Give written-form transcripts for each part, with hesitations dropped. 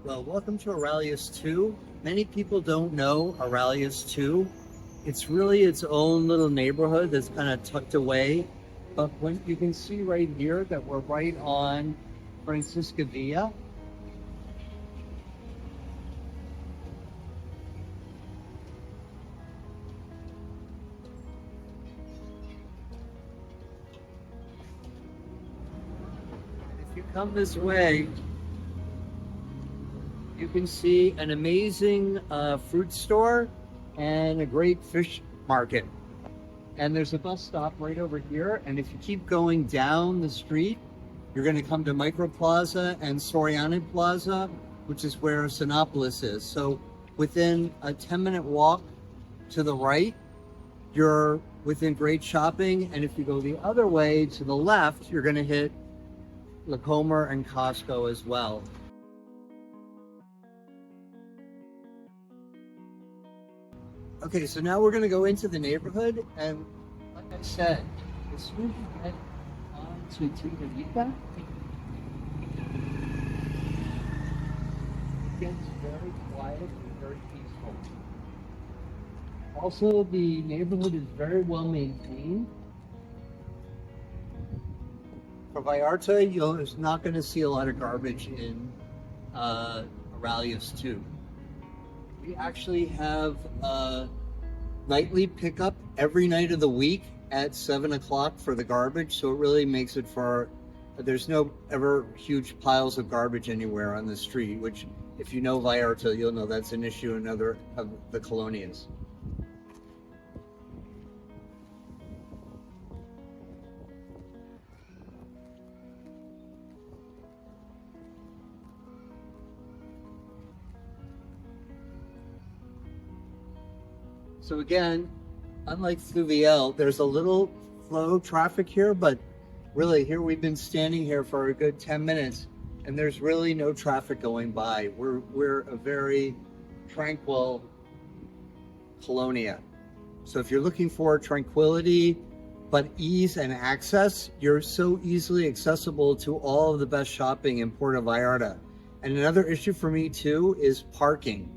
Well, welcome to Aralias II. Many people don't know Aralias II. It's really its own little neighborhood that's kind of tucked away. But when you can see right here that we're right on Francisca Villa. If you come this way, you can see an amazing fruit store and a great fish market. And there's a bus stop right over here. And if you keep going down the street, you're going to come to Micro Plaza and Soriana Plaza, which is where Sinopolis is. So within a 10-minute walk to the right, you're within great shopping. And if you go the other way to the left, you're going to hit Homeowner and Costco as well. Okay, so now we're going to go into the neighborhood, and like I said, as soon as you get onto Tingarita, it gets very quiet and very peaceful. Also, the neighborhood is very well maintained. For Vallarta, you're not going to see a lot of garbage in Aralias II. We actually have nightly pickup every night of the week at 7 o'clock for the garbage. So it really makes it there's no ever huge piles of garbage anywhere on the street, which if you know Vallarta, you'll know that's an issue in other of the colonias. So again, unlike Fluvial, there's a little flow of traffic here, but really here we've been standing here for a good 10 minutes and there's really no traffic going by. We're a very tranquil colonia. So if you're looking for tranquility, but ease and access, you're so easily accessible to all of the best shopping in Puerto Vallarta. And another issue for me too is parking.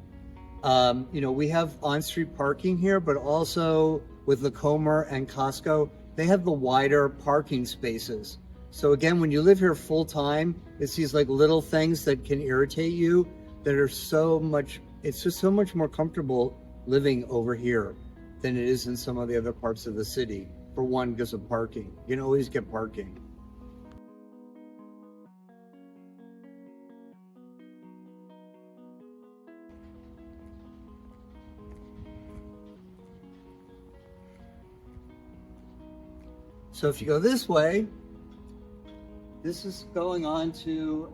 We have on-street parking here, but also with Walkable and Costco, they have the wider parking spaces. So again, when you live here full time, it's these like little things that can irritate you that are it's just so much more comfortable living over here than it is in some of the other parts of the city. For one, because of parking. You can always get parking. So if you go this way, this is going on to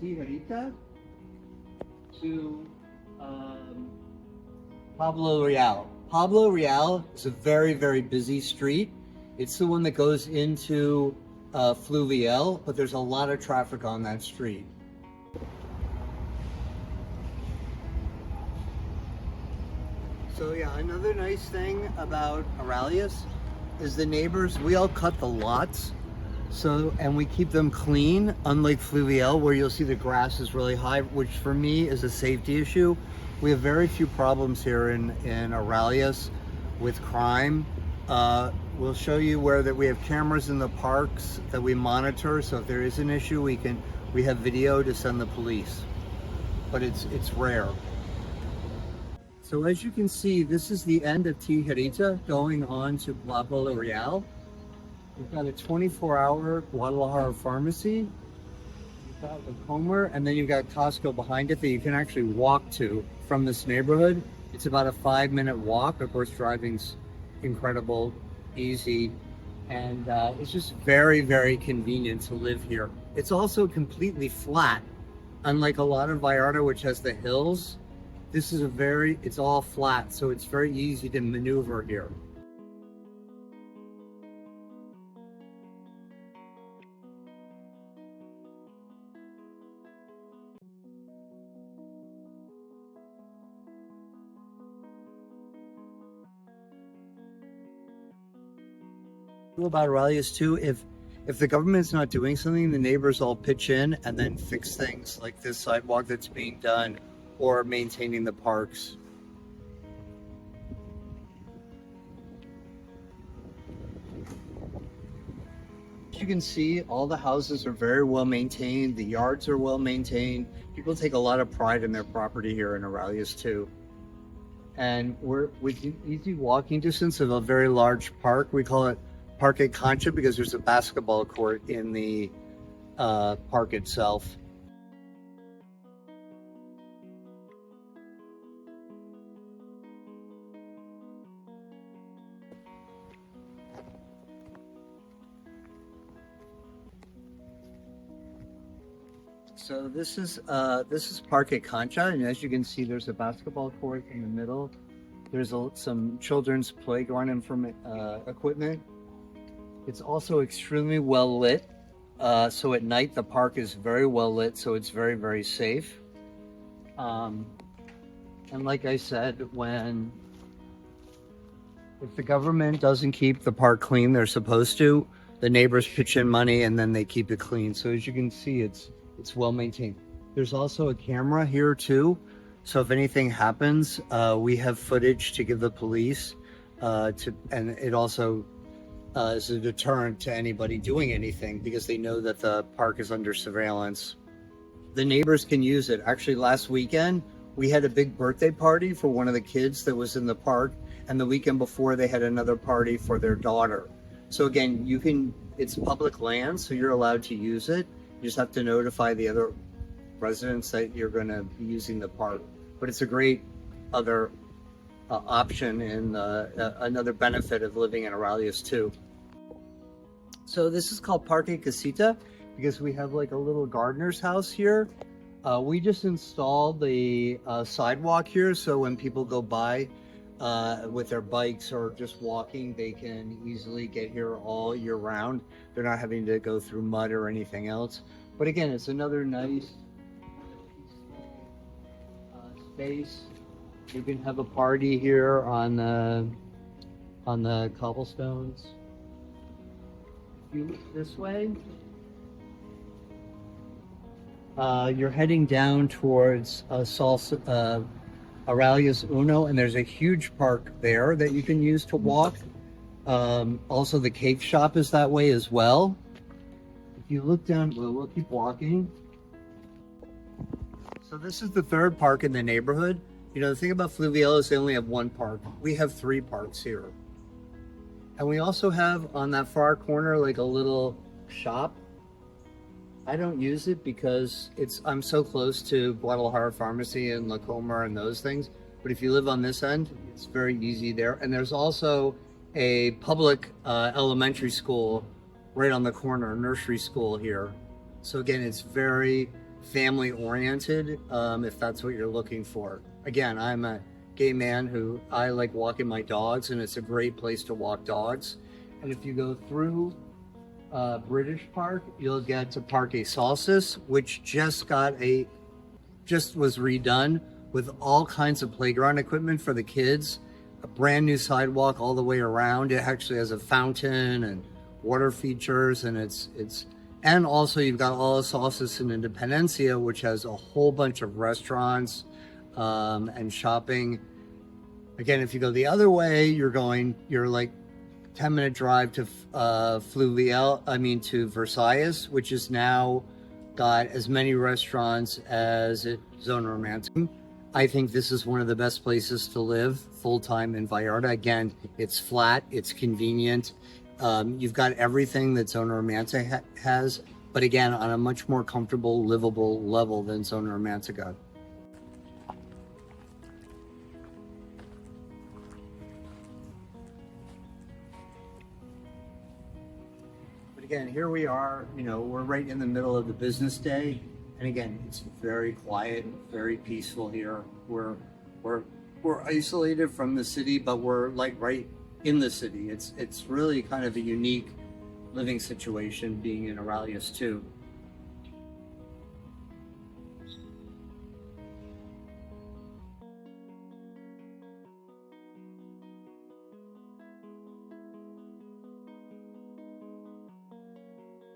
Tijerita, to Pablo Real. Pablo Real is a very, very busy street. It's the one that goes into Fluvial, but there's a lot of traffic on that street. So yeah, another nice thing about Aralias is the neighbors, we all cut the lots. And we keep them clean, unlike Fluvial, where you'll see the grass is really high, which for me is a safety issue. We have very few problems here in Aralias with crime. We'll show you we have cameras in the parks that we monitor. So if there is an issue, we have video to send the police, but it's rare. So as you can see, this is the end of Tijerita going on to Plaza Real. We've got a 24-hour Guadalajara pharmacy. You've got the Homeowner, and then you've got Costco behind it that you can actually walk to from this neighborhood. It's about a 5-minute walk. Of course, driving's incredible, easy, and it's just very, very convenient to live here. It's also completely flat, unlike a lot of Vallarta, which has the hills. This is it's all flat, so it's very easy to maneuver here. About Aralias II, if the government's not doing something, the neighbors all pitch in and then fix things like this sidewalk that's being done or maintaining the parks. As you can see, all the houses are very well maintained. The yards are well maintained. People take a lot of pride in their property here in Aralias II. And we're within easy walking distance of a very large park. We call it Parque Concha because there's a basketball court in the park itself. So this is Parque Concha, and as you can see, there's a basketball court in the middle. There's some children's playground equipment. It's also extremely well lit. So at night, the park is very well lit, so it's very, very safe. And like I said, if the government doesn't keep the park clean, they're supposed to, the neighbors pitch in money and then they keep it clean. So as you can see, it's well maintained. There's also a camera here too. So if anything happens, we have footage to give the police and it also is a deterrent to anybody doing anything because they know that the park is under surveillance. The neighbors can use it. Actually, last weekend, we had a big birthday party for one of the kids that was in the park. And the weekend before, they had another party for their daughter. So again, it's public land, so you're allowed to use it. You just have to notify the other residents that you're going to be using the park. But it's a great other option and another benefit of living in Aralias too. So this is called Parque Casita because we have like a little gardener's house here. We just installed the sidewalk here, so when people go by with their bikes or just walking, they can easily get here all year round. They're not having to go through mud or anything else. But again, it's another nice space. You can have a party here on the cobblestones. If you look this way, you're heading down towards Aralias Uno, and there's a huge park there that you can use to walk. Also, the cake shop is that way as well. If you look down, we'll keep walking. So this is the third park in the neighborhood. You know, the thing about Fluvial is they only have one park. We have 3 parks here. And we also have on that far corner like a little shop. I don't use it because I'm so close to Guadalajara Pharmacy and La Comer and those things. But if you live on this end, it's very easy there. And there's also a public elementary school right on the corner, nursery school here. So again, it's very family oriented if that's what you're looking for. Again, I'm a gay man I like walking my dogs, and it's a great place to walk dogs. And if you go through British Park, you'll get to Parque Salsis, which just was redone with all kinds of playground equipment for the kids, a brand new sidewalk all the way around. It actually has a fountain and water features, and and also you've got all the Salsis in Independencia, which has a whole bunch of restaurants and shopping. Again, if you go the other way, you're like 10-minute drive to to Versalles, which is now got as many restaurants as Zona Romántica. I think this is one of the best places to live full-time in Vallarta. Again, it's flat, it's convenient. You've got everything that Zona Romántica has, but again, on a much more comfortable, livable level than Zona Romántica. Again, here we are, we're right in the middle of the business day. And again, it's very quiet, very peaceful here. We're isolated from the city, but we're like right in the city. It's really kind of a unique living situation being in Aralias II.